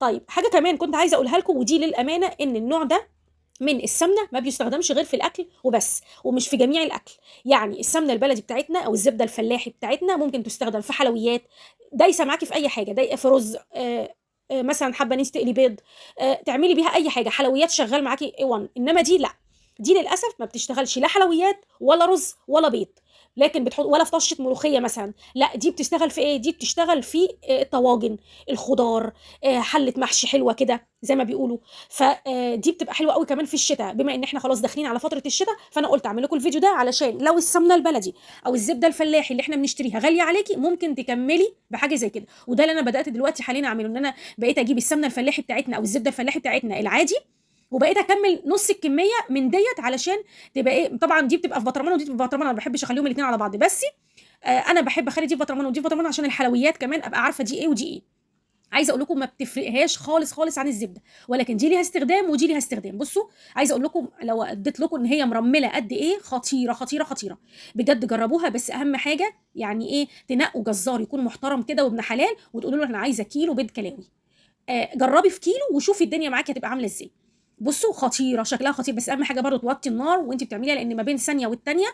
طيب حاجه كمان كنت عايزه اقولها لكم، ودي للامانه، ان النوع ده من السمنه ما بيستخدمش غير في الاكل وبس، ومش في جميع الاكل. يعني السمنه البلدي بتاعتنا او الزبده الفلاحي بتاعتنا ممكن تستخدم في حلويات، دايسه معاكي في اي حاجه، دايقه في رز، مثلا حابه ان انت تقلي بيض، تعملي بيها اي حاجه، حلويات شغال معاكي A1. انما دي لا، دي للاسف ما بتشتغلش لا حلويات ولا رز ولا بيض، لكن بتحط ولا في طشه ملوخيه مثلا، لا دي بتشتغل في ايه؟ دي بتشتغل في الطواجن، الخضار، حله محشي حلوه كده زي ما بيقولوا. فدي بتبقى حلوه قوي كمان في الشتاء، بما ان احنا خلاص داخلين على فتره الشتاء، فانا قلت اعمل لكم الفيديو ده علشان لو السمنه البلدي او الزبده الفلاحي اللي احنا بنشتريها غاليه عليكي، ممكن تكملي بحاجه زي كده. وده اللي انا بدات دلوقتي حاليا اعمله، ان انا بقيت اجيب السمنه الفلاحي بتاعتنا او الزبده الفلاحي بتاعتنا العادي، وبقيت اكمل نص الكميه من ديت، علشان تبقى ايه، طبعا دي بتبقى في برطمان ودي بتبقى في برطمان، انا ما بحبش اخليهم الاثنين على بعض، بس انا بحب اخلي دي في برطمان ودي في برطمان عشان الحلويات كمان ابقى عارفه دي ايه ودي ايه. عايزه اقول لكم ما بتفرقهاش خالص خالص عن الزبده، ولكن دي ليها استخدام ودي ليها استخدام. بصوا، عايزه اقول لكم لو اديت لكم ان هي مرمله قد ايه، خطيره خطيره خطيره بجد، جربوها. بس اهم حاجه يعني ايه، تنقوا جزار يكون محترم كده وابن حلال، وتقولوا له انا عايزه كيلو بيض كلاوي. جربي في كيلو وشوفي الدنيا معاكي هتبقى عامله ازاي. بصوا خطيره، شكلها خطير، بس اهم حاجه برضه توطي النار وانت بتعمليها، لان ما بين ثانيه والتانيه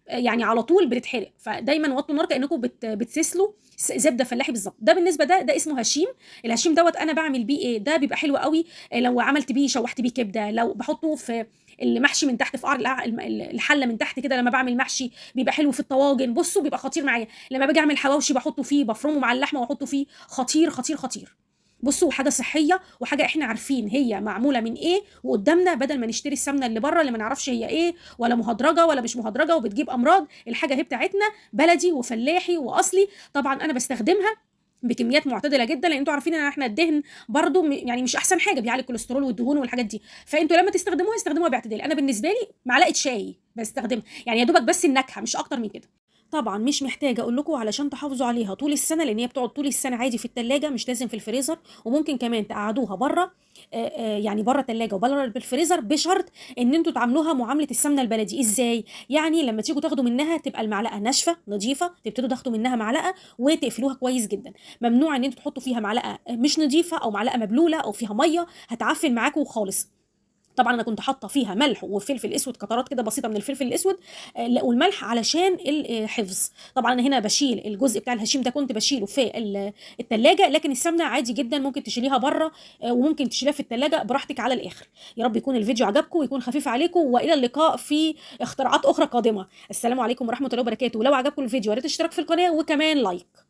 يعني على طول بتتحرق، فدايما وطوا النار كانكم بتسلوا زبده فلاحي بالظبط. ده بالنسبه ده اسمه هشيم. الهشيم دوت انا بعمل بيه ايه، ده بيبقى حلو قوي لو عملت بيه شوحت بيه كبده، لو بحطه في المحشي من تحت في قعر الحله من تحت كده، لما بعمل محشي بيبقى حلو في الطواجن. بصوا بيبقى خطير معايا، لما باجي اعمل حواوشي بحطه فيه، بفرمه مع اللحمه واحطه فيه، خطير خطير خطير. بصوا حاجه صحيه وحاجه احنا عارفين هي معموله من ايه وقدامنا، بدل ما نشتري السمنه اللي بره اللي ما نعرفش هي ايه، ولا مهدرجه ولا مش مهدرجه وبتجيب امراض. الحاجه هي بتاعتنا بلدي وفلاحي واصلي. طبعا انا بستخدمها بكميات معتدله جدا، لان انتوا عارفين ان احنا الدهن برضو يعني مش احسن حاجه، بيعلي الكوليسترول والدهون والحاجات دي. فانتوا لما تستخدموها استخدموها باعتدال. انا بالنسبه لي معلقه شاي بستخدمها، يعني يا دوبك بس النكهه مش اكتر من كده. طبعا مش محتاجه اقول لكم علشان تحافظوا عليها طول السنه، لان هي بتقعد طول السنه عادي في التلاجة، مش لازم في الفريزر. وممكن كمان تقعدوها بره، يعني بره التلاجة وبره الفريزر، بشرط ان انتوا تعاملوها معامله السمنه البلدي. ازاي؟ يعني لما تيجوا تاخدوا منها تبقى المعلقه ناشفه نظيفه، تبتدوا تاخدوا منها معلقه وتقفلوها كويس جدا. ممنوع ان انتوا تحطوا فيها معلقه مش نظيفه او معلقه مبلوله او فيها ميه، هتعفن معاكم خالص. طبعا انا كنت حاطه فيها ملح وفلفل اسود، قطرات كده بسيطه من الفلفل الاسود والملح علشان الحفظ. طبعا انا هنا بشيل الجزء بتاع الهشيم ده، كنت بشيله في التلاجة، لكن السمنه عادي جدا ممكن تشيليها بره، وممكن تشيليها في التلاجة براحتك على الاخر. يا رب يكون الفيديو عجبكم ويكون خفيف عليكم، والى اللقاء في اختراعات اخرى قادمه. السلام عليكم ورحمه الله وبركاته. ولو عجبكم الفيديو يا ريت اشتراك في القناه وكمان لايك.